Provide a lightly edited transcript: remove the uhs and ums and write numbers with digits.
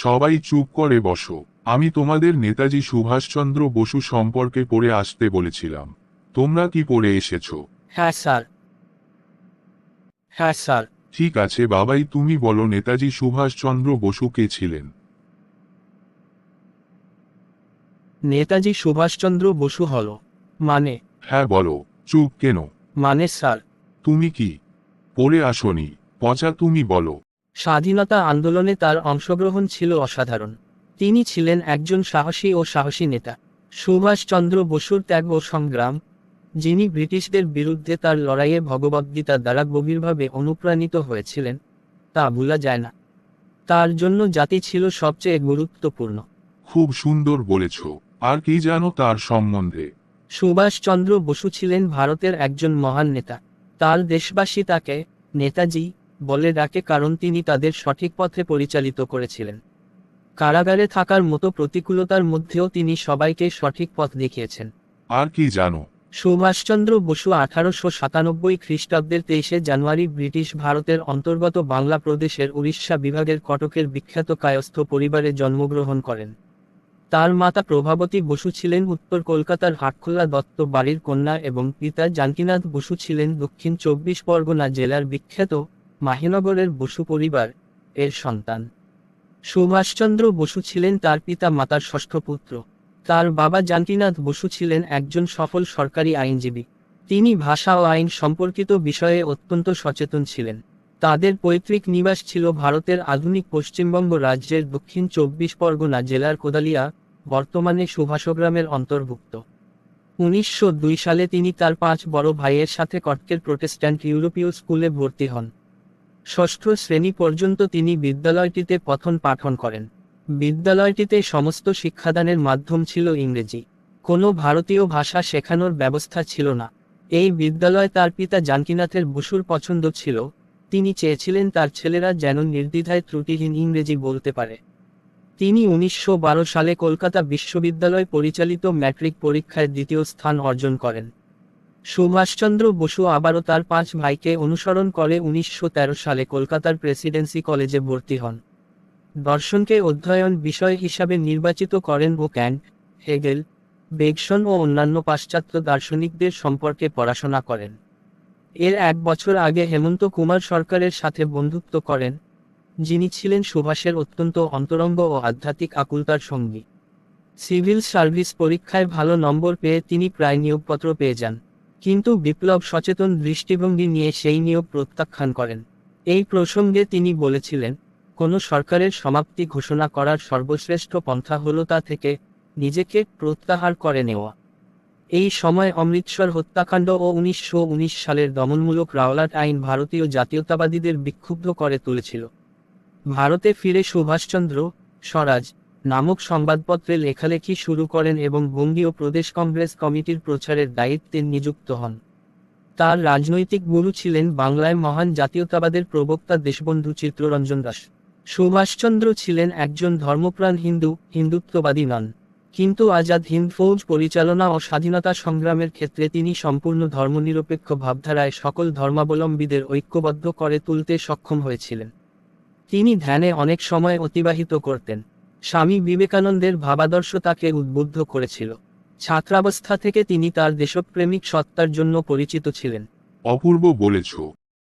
সবাই চুপ করে বসো। আমি তোমাদের নেতাজি সুভাষচন্দ্র বসু সম্পর্কে পড়ে আসতে বলেছিলাম। তোমরা কি পড়ে এসেছো? হ্যাঁ স্যার। হ্যাঁ স্যার। ঠিক আছে বাবাই, তুমি বলো নেতাজি সুভাষচন্দ্র বসু কে ছিলেন? নেতাজি সুভাষচন্দ্র বসু হল মানে। হ্যাঁ বলো, চুপ কেন? মানে স্যার, তুমি কি পড়ে আসোনি? পচা, তুমি বলো। স্বাধীনতা আন্দোলনে তার অংশগ্রহণ ছিল অসাধারণ। তিনি ছিলেন একজন সাহসী নেতা। সুভাষচন্দ্র বসুর ত্যাগ ও সংগ্রাম, যিনি ব্রিটিশদের বিরুদ্ধে তার লড়াইয়ে ভগবদ্গীতা দ্বারা গভীরভাবে অনুপ্রাণিত হয়েছিলেন, তা ভোলা যায় না। তার জন্য জাতি ছিল সবচেয়ে গুরুত্বপূর্ণ। খুব সুন্দর বলেছ। আর কি জানো তার সম্বন্ধে? সুভাষচন্দ্র বসু ছিলেন ভারতের একজন মহান নেতা। তার দেশবাসী তাকে নেতাজি বলে ডাকে কারণ তিনি তাদের সঠিক পথে পরিচালিত করেছিলেন। কারাগারে থাকার মতো প্রতিকূলতার মধ্যেও তিনি সবাইকে সঠিক পথ দেখিয়েছেন। আর কি জানো? সুভাষচন্দ্র বসু 1897 খ্রিস্টাব্দের 23 জানুয়ারি ব্রিটিশ ভারতের অন্তর্গত বাংলা প্রদেশের উড়িষ্যা বিভাগের কটকের বিখ্যাত কায়স্থ পরিবারে জন্মগ্রহণ করেন। তার মাতা প্রভাবতী বসু ছিলেন উত্তর কলকাতার হাটখোলা দত্ত বাড়ির কন্যা এবং পিতা জানকীনাথ বসু ছিলেন দক্ষিণ 24 পরগনা জেলার বিখ্যাত মাহিনগরের বসু পরিবার এর সন্তান। সুভাষচন্দ্র বসু ছিলেন তার পিতা মাতার ষষ্ঠ পুত্র। তার বাবা জানকীনাথ বসু ছিলেন একজন সফল সরকারি আইনজীবী। তিনি ভাষা ও আইন সম্পর্কিত বিষয়ে অত্যন্ত সচেতন ছিলেন। তাদের পৈতৃক নিবাস ছিল ভারতের আধুনিক পশ্চিমবঙ্গ রাজ্যের দক্ষিণ 24 পরগনা জেলার কোদালিয়া, বর্তমানে সুভাষগ্রামের অন্তর্ভুক্ত। 1902 সালে তিনি তার 5 বড় ভাইয়ের সাথে কটকের প্রোটেস্ট্যান্ট ইউরোপীয় স্কুলে ভর্তি হন। ষষ্ঠ শ্রেণী পর্যন্ত তিনি বিদ্যালয়টিতে পঠন পাঠন করেন। বিদ্যালয়টিতে সমস্ত শিক্ষাদানের মাধ্যম ছিল ইংরেজি। কোনো ভারতীয় ভাষা শেখানোর ব্যবস্থা ছিল না। এই বিদ্যালয় তার পিতা জানকীনাথের বসুর পছন্দ ছিল। তিনি চেয়েছিলেন তার ছেলেরা যেন নির্দ্বিধায় ত্রুটিহীন ইংরেজি বলতে পারে। তিনি 1912 সালে কলকাতা বিশ্ববিদ্যালয় পরিচালিত ম্যাট্রিক পরীক্ষায় দ্বিতীয় স্থান অর্জন করেন। সুভাষচন্দ্র বসু আবারও তার 5 ভাইকে অনুসরণ করে 1913 সালে কলকাতার প্রেসিডেন্সি কলেজে ভর্তি হন। দর্শনকে অধ্যয়ন বিষয় হিসাবে নির্বাচিত করেন ও ক্যান্ট, হেগেল, বেগসন ও অন্যান্য পাশ্চাত্য দার্শনিকদের সম্পর্কে পড়াশোনা করেন। এর 1 বছর আগে হেমন্ত কুমার সরকারের সাথে বন্ধুত্ব করেন, যিনি ছিলেন সুভাষের অত্যন্ত অন্তরঙ্গ ও আধ্যাত্মিক আকুলতার সঙ্গী। সিভিল সার্ভিস পরীক্ষায় ভালো নম্বর পেয়ে তিনি প্রায় নিয়োগপত্র পেয়ে যান, কিন্তু বিপ্লব সচেতন দৃষ্টিভঙ্গি নিয়ে সেই নিয়োগ প্রত্যাখ্যান করেন। এই প্রসঙ্গে তিনি বলেছিলেন, কোনো সরকারের সমাপ্তি ঘোষণা করার সর্বশ্রেষ্ঠ পন্থা হলো তা থেকে নিজেকে প্রত্যাহার করে নেওয়া। এই সময় অমৃতসর হত্যাকাণ্ড ও 1919 সালের দমনমূলক রাওলাট আইন ভারতীয় জাতীয়তাবাদীদের বিক্ষুব্ধ করে তুলেছিল। ভারতে ফিরে সুভাষচন্দ্র স্বরাজ নামক সংবাদপত্রে লেখালেখি শুরু করেন এবং বঙ্গীয় প্রদেশ কংগ্রেস কমিটির প্রচারের দায়িত্বে নিযুক্ত হন। তার রাজনৈতিক গুরু ছিলেন বাংলায় মহান জাতীয়তাবাদের প্রবক্তা দেশবন্ধু চিত্তরঞ্জন দাস। সুভাষচন্দ্র ছিলেন একজন ধর্মপ্রাণ হিন্দুত্ববাদী নন, কিন্তু আজাদ হিন্দ ফৌজ পরিচালনা ও স্বাধীনতা সংগ্রামের ক্ষেত্রে তিনি সম্পূর্ণ ধর্মনিরপেক্ষ ভাবধারায় সকল ধর্মাবলম্বীদের ঐক্যবদ্ধ করে তুলতে সক্ষম হয়েছিলেন। তিনি ধ্যানে অনেক সময় অতিবাহিত করতেন। স্বামী বিবেকানন্দের ভাবাদর্শ তাকে উদ্বুদ্ধ করেছিল। ছাত্রাবস্থা থেকে তিনি তার দেশপ্রেমিক সত্তার জন্য পরিচিত ছিলেন। অপূর্ব বলেছ।